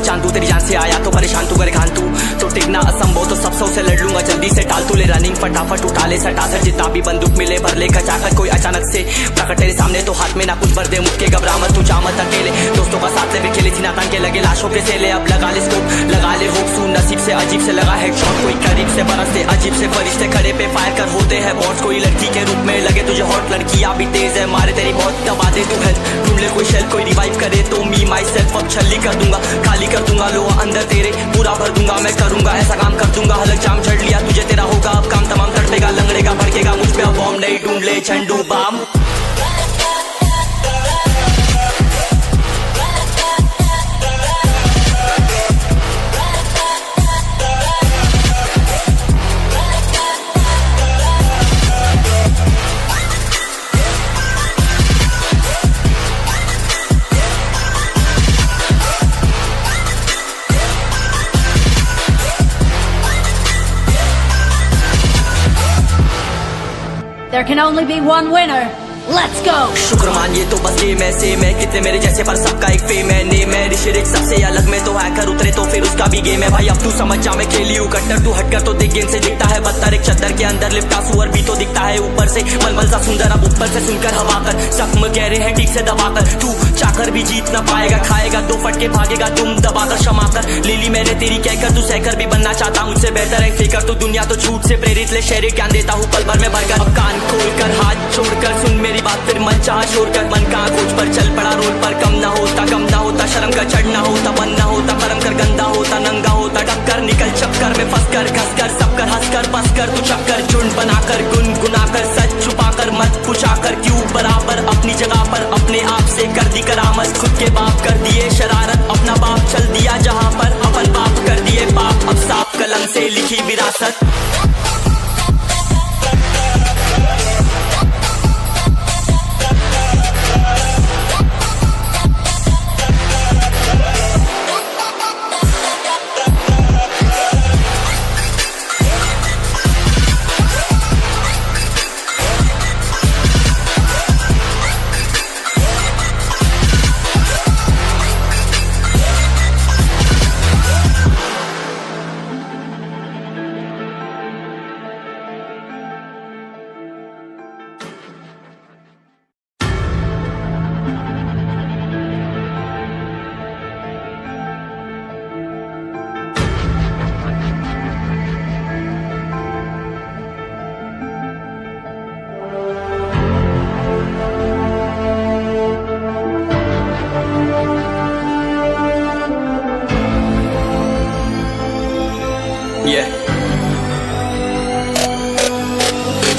अब चांदू तेरी जान से आया तो परेशान तू करे खान तू तो टिकना असंभव तो सब से लड़ लूंगा जल्दी से टाल तू ले रनिंग फटाफट उठा ले सटा सर जितना भी बंदूक मिले भर ले खचाकर कोई अचानक से प्रकट तेरे सामने तो हाथ में ना कुछ भर दे मुक्के घबरा मत तू जामत अकेले दोस्तों का साथ ले खेले थी ना तान के लगे लाशों के सेले अब लगा ले स्कोप लगा ले होप सू नसीब से अजीब से लगा हेडशॉट कोई करीब से बरसते अजीब से फरिश्ते खड़े पे फायर कर होते हैं बॉस कोई लड़की के रूप में लगे तुझे हॉट लड़कियां भी तेज है मारे तेरी बहुत दबा दे तू हेल्थ ढूंढ ले कोई शेल कोई रिवाइव करे तो मी माई सेल्फ अब छल्ली कर दूंगा खाली कर दूंगा लो अंदर तेरे पूरा भर दूंगा मैं करूंगा ऐसा काम कर दूंगा हलक जाम छड़ लिया तुझे तेरा होगा अब काम तमाम तड़पेगा लंगड़ेगा भड़केगा मुझ पे अब बॉम्ब नहीं ढूंढ ले झंडू balm There can only be one winner. Let's go. शुक्र मानिए तो बस ये मैं से मैं कितने मेरे जैसे पर सबका एक फेम है ने मैं ऋषिरिक सबसे अलग में तो हैकर उतरे तो फिर उसका भी गेम है भाई अब तू समझ जा मैं खेली हूँ कट्टर तू हटकर तो देख गेम से दिखता है बदतर एक चद्दर के अंदर लिपटा सुअर भी तो दिखता है ऊपर से मलमल सा सुंदर अब ऊपर से सुनकर हवा कर जख्म गहरे हैं ठीक से दबाकर तू चाकर भी जीत ना पाएगा खाएगा दो फटके भागेगा तुम दबाकर क्षमा कर ले ली मैंने तेरी कहकर तू सहकर भी बनना चाहता मुझसे बेहतर है फेकर तू दुनिया तो झूठ से प्रेरित ले शेर ज्ञान देता हूँ पल भर में भरकर अब कान खोलकर हाथ छोड़कर सुन मेरी बात फिर मन चाह छोड़ कर मन का खोज पर चल पड़ा रोड पर कम ना होता शर्म का चढ़ना होता बनना होता कर्म कर गंदा होता नंगा होता टक्कर निकल चक्कर में फंस कर घस कर सब कर हंस कर बस कर तू चक्कर झुंड बनाकर गुनगुनाकर सच छुपाकर मत पूछाकर क्यों बराबर अपनी जगह पर अपने आप से कर दी करामत खुद के बाप कर दिए शरारत अपना बाप चल दिया जहाँ पर अपन बाप कर दिए बाप अब साफ कलम से लिखी विरासत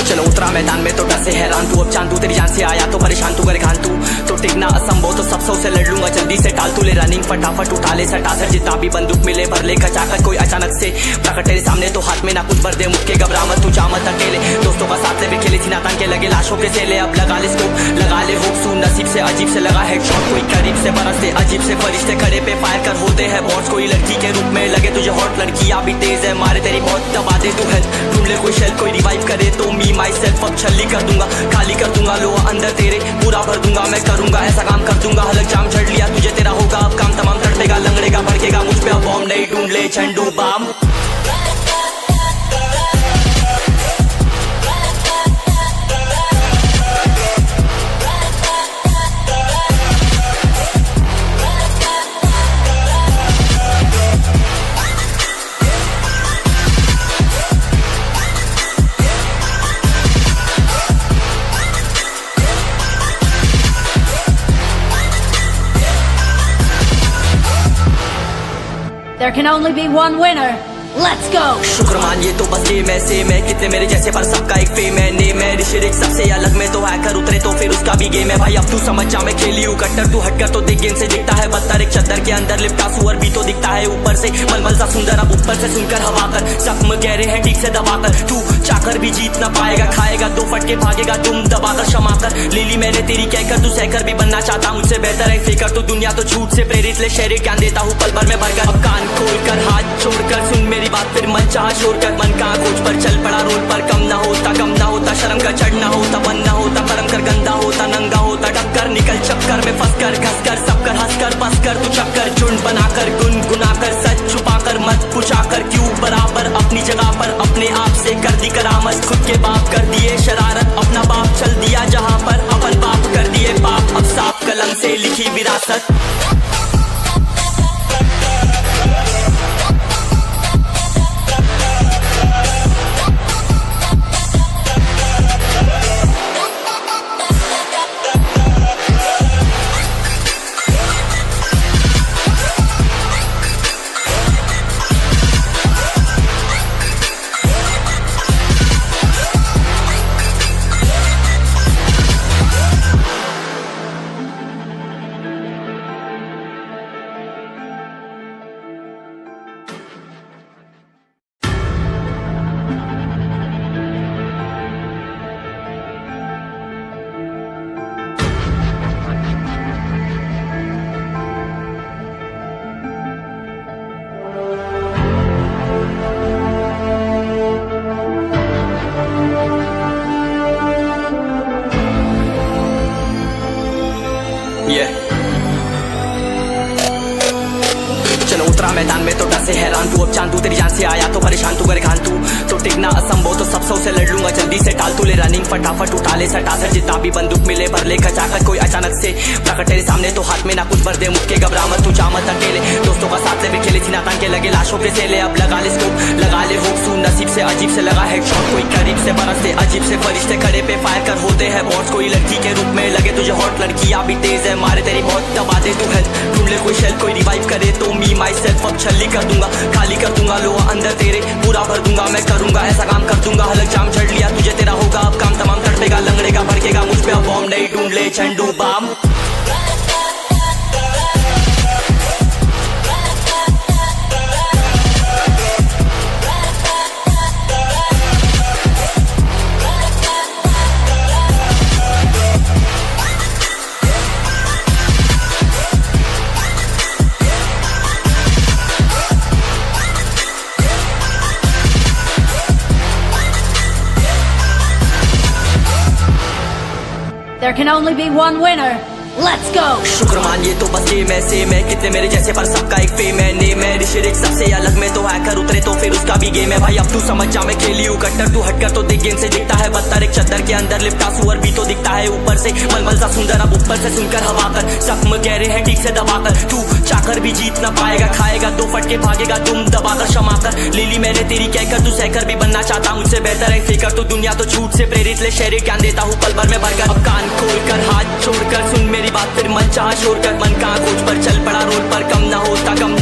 चलो उतरा मैदान में तो डर से हैरान तू अब चांदू तेरी जान से आया तो परेशान तू करे खान तू तो टिकना असंभव तो सब से लड़ लूंगा जल्दी से टाल तू ले रनिंग फटाफट उठा ले सटा सर जितना भी बंदूक मिले भर ले खचाकर कोई अचानक से प्रकट तेरे सामने तो हाथ में ना कुछ भर दे मुक्के घबरा मत तू जामत अकेले दोस्तों का साथ ले खेले थी ना तान के लगे लाशों के सेले अब लगा ले स्कोप लगा ले होप सू नसीब से अजीब से लगा हेडशॉट कोई करीब से बरसते अजीब से फरिश्ते खड़े पे फायर कर होते हैं बॉस कोई लड़की के रूप में लगे तुझे हॉट लड़कियां भी तेज है मारे तेरी बहुत दबा दे तू हेल्थ ढूंढ ले कोई शेल कोई रिवाइव करे तो मी माई सेल्फ अब छल्ली कर दूंगा खाली कर दूंगा लो अंदर तेरे पूरा भर दूंगा मैं करूंगा ऐसा काम कर दूंगा हलक जाम छड़ लिया तुझे तेरा होगा अब काम तमाम तड़पेगा लंगड़ेगा भड़केगा मुझ पे अब बॉम्ब नहीं ढूंढ ले झंडू balm There can only be one winner. Let's go. शुक्र मानिए तो बस ये मैं से मैं कितने मेरे जैसे पर सबका एक फेम है ने मैं ऋषिरिक सबसे अलग में तो हैकर उतरे तो फिर उसका भी गेम है भाई अब तू समझ जा मैं खेली हूँ कट्टर तू हटकर तो देख गेम से दिखता है बदतर एक चद्दर के अंदर लिपटा सुअर भी तो दिखता है ऊपर से मलमल सा सुंदर अब ऊपर से सुनकर हवा कर जख्म गहरे हैं ठीक से दबाकर तू चाकर भी जीत ना पाएगा खाएगा दो फटके भागेगा तुम दबाकर क्षमा कर ले ली मैंने तेरी कहकर तू सहकर भी बनना चाहता मुझसे बेहतर है फेकर तू दुनिया तो झूठ से प्रेरित ले शेर ज्ञान देता हूँ पल भर में भरकर अब कान खोलकर हाथ छोड़कर सुन मेरी बात फिर मन चाह छोड़ कर मन का खोज पर चल पड़ा रोड पर कम ना होता शर्म का चढ़ना होता बनना होता कर्म कर गंदा होता नंगा होता टक्कर निकल चक्कर में फंस कर घस कर सब कर हंस कर बस कर तू चक्कर झुंड बनाकर गुनगुना मैदान में तो डर से हैरान तू, अब चांद तू तेरी जान से आया तो परेशान तू, करे खान तू तो टिकना असंभव, तो सब से लड़ लूंगा जल्दी से टाल तू ले रनिंग फटाफट उठा ले सटासट, जितना भी बंदूक मिले भर ले खचाखच, कोई अचानक से प्रकट तेरे सामने तो हाथ में ना कुछ भर दे, मुक्के घबरा मत तू जा मत अकेले, दोस्तों का साथ ले भी खेले सीना तान के लगे लाशों के सेले, अब लगा ले स्कोप लगा ले होप सू, नसीब से अजीब से लगा हेडशॉट, कोई करीब से बरसते अजीब से फरिश्ते खड़े पे फायर कर होते हैं बॉट्स, कोई लड़की के रूप में लगे तुझे हॉट, लड़कियां भी तेज है मारे तेरी बहुत दबा दे तू हेल्थ, ढूंढ ले कोई शेल कोई रिवाइव करे तो मी माई सेल्फ अब छल्ली कर दूंगा, खाली कर दूंगा लोहा अंदर तेरे पूरा भर दूंगा, मैं करूंगा ऐसा काम कर दूंगा, हलक जाम छड़ लिया तुझे तेरा होगा अब काम तमाम, तड़पेगा लंगड़ेगा भड़केगा मुझ पे अब बॉम्ब नहीं, ढूंढ ले झंडू balm. There can only be one winner. Let's go! शुक्र मानिए तो बस ये मैं से मैं कितने मेरे जैसे पर सबका एक फेम है, ने मैं ऋषिरिक सबसे अलग में तो हैकर उतरे तो फिर उसका भी गेम है भाई, अब तू समझ जा मैं खेली हूँ कट्टर, तू हटकर तो देख गेम से दिखता है बत्तर, एक चद्दर के अंदर लिपटा सुअर भी तो दिखता है ऊपर से मलमल सा सुंदर, अब ऊपर से सुनकर हवा कर जख्म गहरे हैं ठीक से दबाकर, तू चाकर भी जीत ना पाएगा, खाएगा दो फटके भागेगा तुम दबाकर क्षमा कर, लीली मैंने तेरी कहकर तू सहकर भी बनना चाहता मुझसे बेहतर है फिकर, तो दुनिया तो झूठ से प्रेरित ले शहरी ज्ञान देता हूँ पल भर में भरकर, अब कान खोल कर हाथ छोड़कर सुन मेरी बात फिर मन छोड़ कर मन का खोज पर चल पड़ा रोड पर, कम ना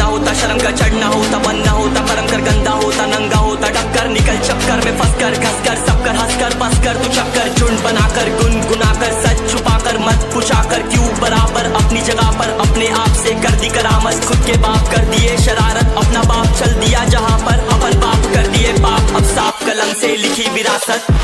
होता शर्म का चढ़ना होता बन ना होता परम कर गंदा होता नंगा होता टक्कर निकल चक्कर में फंस कर घस कर सब कर हंस कर बस कर तू चक्कर झुंड बनाकर गुनगुना कर सच छुपा कर मत पूछा कर क्यों बराबर अपनी जगह पर अपने आप से कर दी करामत, खुद के बाप कर दिए शरारत अपना बाप चल दिया जहाँ पर अपन बाप कर दिए बाप, अब साफ कलम से लिखी विरासत।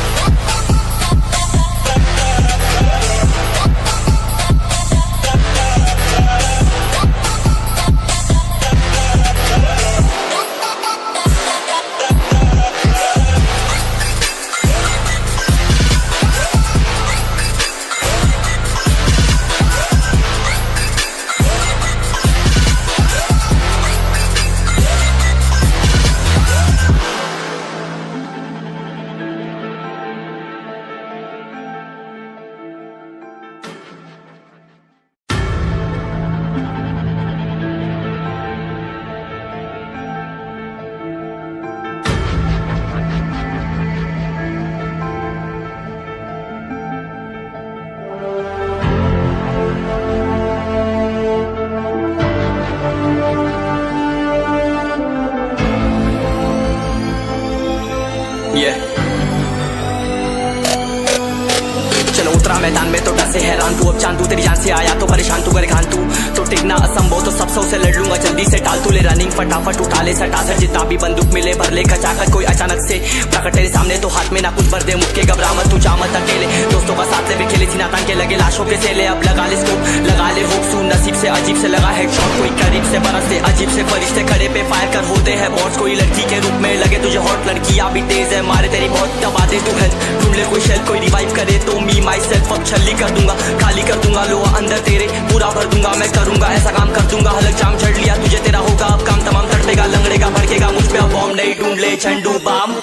चलो उतरा मैदान में तो डर से हैरान तू, अब चांद तू तेरी जान से आया तो परेशान तू, करे खान तू तो टिकना असंभव, तो सब से लड़ लूंगा जल्दी से टाल तू ले रनिंग फटाफट उठा ले सटासट, जितना भी बंदूक मिले भर ले खचाखच, कोई अचानक से प्रकट तेरे सामने तो हाथ में ना कुछ भर दे, मुक्के घबरा मत तू जा मत अकेले, दोस्तों का साथ ले भी खेले सीना तान के लगे लाशों के सेले, अब लगा ले स्कोप लगा ले होप सू, नसीब से अजीब से लगा हेडशॉट, कोई करीब से बरसते अजीब से फरिश्ते खड़े पे फायर कर होते हैं बॉट्स, कोई लड़की के रूप में लगे तुझे हॉट, लड़कियां भी तेज है मारे तेरी बहुत दबा दे तू हेल्थ, ढूंढ ले कोई शेल कोई रिवाइव करे तो मी माई सेल्फ अब छल्ली कर दूंगा, खाली कर दूंगा लोहा अंदर तेरे पूरा भर दूंगा, मैं करूंगा ऐसा काम कर दूंगा, हलक जाम छड़ लिया तुझे तेरा होगा अब काम तमाम, तड़पेगा लंगड़ेगा भड़केगा मुझ पे अब बॉम्ब नहीं, ढूंढ ले झंडू balm.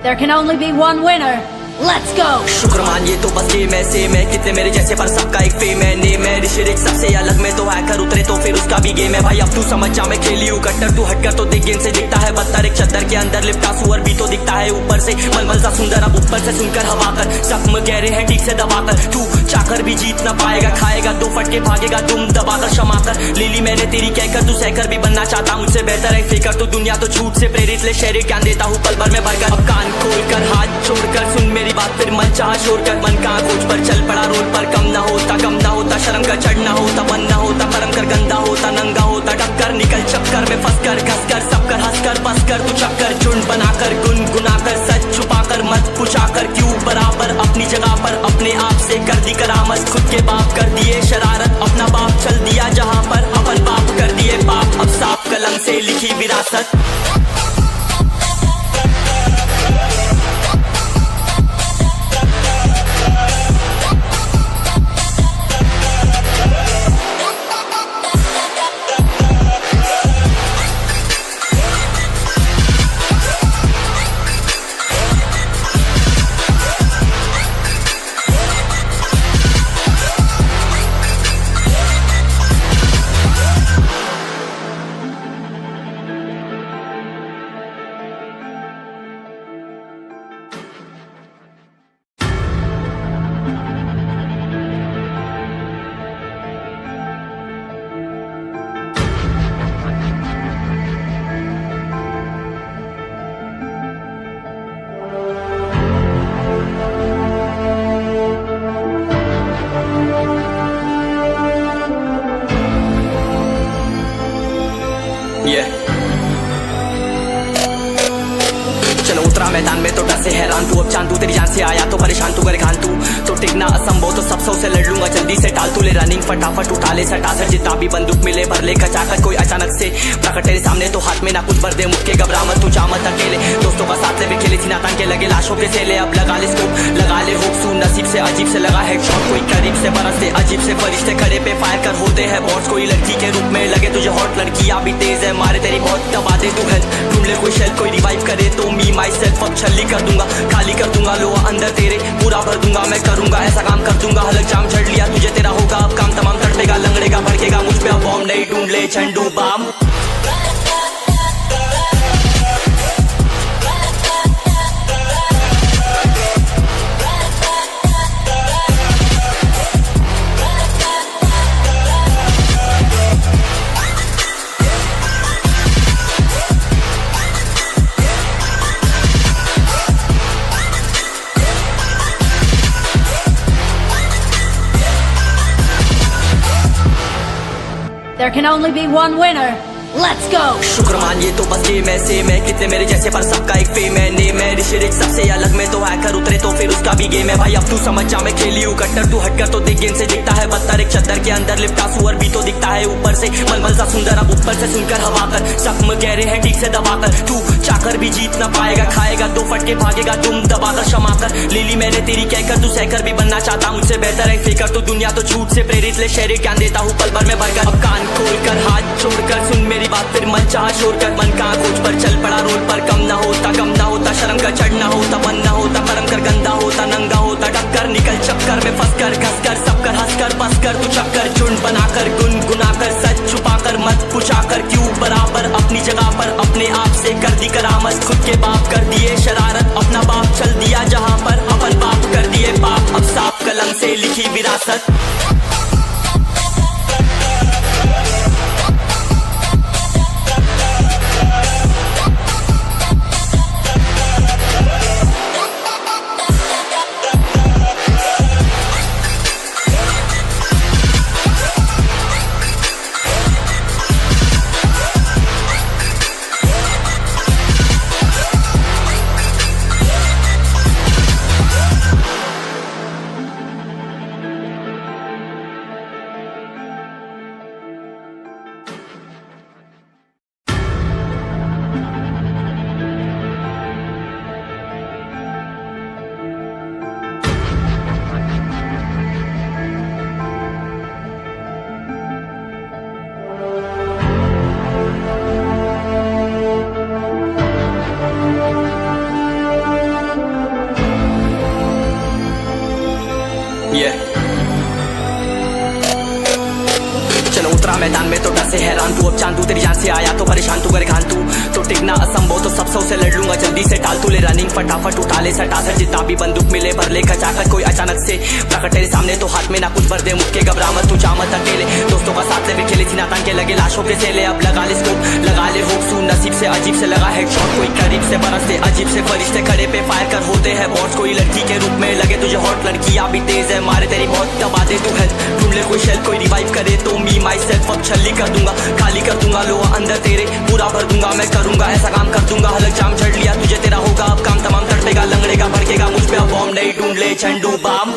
There can only be one winner. Let's go! शुक्र मानिए तो बस ये मैं से मैं कितने मेरे जैसे पर सबका एक फेम है, ने मैं ऋषिरिक सबसे अलग में तो हैकर उतरे तो फिर उसका भी गेम है भाई, अब तू समझ जा मैं खेली हूँ कट्टर, तू हटकर तो देख गेम से दिखता है बत्तर, एक चद्दर के अंदर लिपटा सुअर भी तो दिखता है ऊपर से मलमल सा सुंदर, अब ऊपर से सुनकर हवा कर जख्म गहरे हैं ठीक से दबाकर, तू चाकर भी जीत ना पाएगा, खाएगा दो फटके भागेगा तुम दबाकर क्षमा कर, लीली मैंने तेरी कहकर तू सहकर भी बनना चाहता मुझसे बेहतर है फिकर, तो दुनिया तो झूठ से प्रेरित ले शहरी ज्ञान देता हूँ पल भर में भरकर, अब कान खोल कर हाथ छोड़कर सुन मेरी बात फिर मन चाह शोर कर मन का खोज पर चल पड़ा रोड पर कम ना होता शर्म का चढ़ना होता मन ना होता कर्म कर गंदा होता नंगा होता टक्कर निकल चक्कर में फंस कर घस कर सब कर हंस कर बस कर तू चक्कर झुंड बनाकर गुनगुना कर सच छुपा कर मत पूछा कर क्यों बराबर अपनी जगह पर अपने आप से कर दी करामत खुद के बाप कर दिए शरारत अपना बाप चल दिया जहां पर अपन बाप कर दिए बाप अब साफ कलम से लिखी विरासत चलो उतरा मैदान में तो डर से हैरान तू अब चांदू तेरी जान से आया तो परेशान तू करे खान तू तो टिकना असंभव तो सब सौ से लड़ लूंगा जल्दी से टाल तू ले रनिंग फटाफट उठा ले सटा सर जितना भी बंदूक मिले भर ले कचाकर कोई अचानक से प्रकट तेरे सामने तो हाथ में ना कुछ भर दे मुक्के घबरा मत तू जा मत अकेले दोस्तों का साथ ले खेले थी नातान के लगे लाशों के सेले अब लगा ले स्कोप लगा ले होप सू नसीब से अजीब से लगा हेडशॉट कोई करीब से बरसते अजीब से फरिश्ते खड़े पे फायर कर होते हैं बॉस कोई लड़की के रूप में लगे तुझे हॉट लड़कियां भी तेज है मारे तेरी बहुत दबा दे तू हेल्प ढूंढ ले कोई शेल कोई रिवाइव करे तो मी माई सेल्फ अब छल्ली कर दूंगा खाली कर दूंगा लोहा अंदर तेरे पूरा भर दूंगा मैं करूंगा ऐसा काम कर दूंगा हलक जाम झड़ लिया तुझे तेरा होगा अब काम तमाम तड़पेगा लंगड़ेगा भड़केगा मुझ पे अब बॉम्ब नहीं ढूंढ ले झंडू balm There can only be one winner. Let's go! शुक्र मानिए तो बस गेम ऐसे मैं कितने मेरे जैसे पर सबका एक फेम है नेम है ऋषिरिक सबसे अलग में तो हैकर उतरे तो फिर उसका भी गेम है भाई अब तू समझ जा मैं खेली हूँ कट्टर तू हटकर तो देख गेम से दिखता है बदतर एक चद्दर के अंदर लिपटा सुअर भी तो दिखता है ऊपर से मलमल सा सुंदर अब ऊपर से सुनकर हवा कर जख्म गहरे हैं ठीक से दबाकर तू चाकर भी जीत ना पाएगा खाएगा दो फटके भागेगा तुम दबाकर क्षमा कर लीली मैंने तेरी कहकर तू सहकर भी बनना चाहता मुझसे बेहतर है फेकर तो दुनिया तो झूठ से प्रेरित ले शहरी ज्ञान देता हूँ पल भर में भरकर अब कान खोलकर हाथ छोड़कर सुन मेरी बात फिर मन चाह शोर कर मन का खोज पर चल पड़ा रोड पर कम ना होता शर्म का चढ़ना होता मन ना होता कर्म कर गंदा होता नंगा होता टक्कर निकल चक्कर में फंस कर घस कर सब कर हंस कर बस कर तू चक्कर झुंड बनाकर गुनगुना कर सच छुपा कर मत पूछा कर क्यों बराबर अपनी जगह पर अपने आप से कर दी करामत खुद के बाप कर दिए शरारत अपना बाप चल दिया जहां पर अपन बाप कर दिए बाप अब साफ कलम से लिखी विरासत चलो उतरा मैदान में तो डर से हैरान तू अब चांदू तेरी जान से आया तो परेशान तू करे खान तू तो टिकना असंभव तो सब सौ से लड़ लूंगा जल्दी से टाल तू खुले रनिंग फटाफट उठा ले सटा सट जितना भी बंदूक मिले भर ले खचाकर कोई अचानक से प्रकट तेरे सामने तो हाथ में ना कुछ भर दे मुक्के घबरा मत तू जा मत अकेले दोस्तों का साथ ले भी खेले थी नातान के लगे लाशों के सेले अब लगा ले स्कोप लगा ले होप सू नसीब से अजीब से लगा हेडशॉट कोई करीब से बरसते अजीब से फरिश्ते खड़े पे फायर कर होते हैं बॉस कोई लड़की के रूप में लगे तुझे हॉट लड़कियां भी तेज है मारे तेरी बहुत दबा दे तू हेल्थ ढूंढ ले कोई शेल कोई रिवाइव करे तो मी माई सेल्फ अब छल्ली कर दूंगा खाली कर दूंगा लोहा अंदर तेरे पूरा भर दूंगा मैं करूंगा ऐसा काम कर दूंगा हलक जाम चढ़ लिया तुझे तेरा होगा अब काम तमाम तड़पेगा लंगड़ेगा भड़केगा मुझ पे अब बॉम्ब नहीं ढूंढ ले झंडू बाम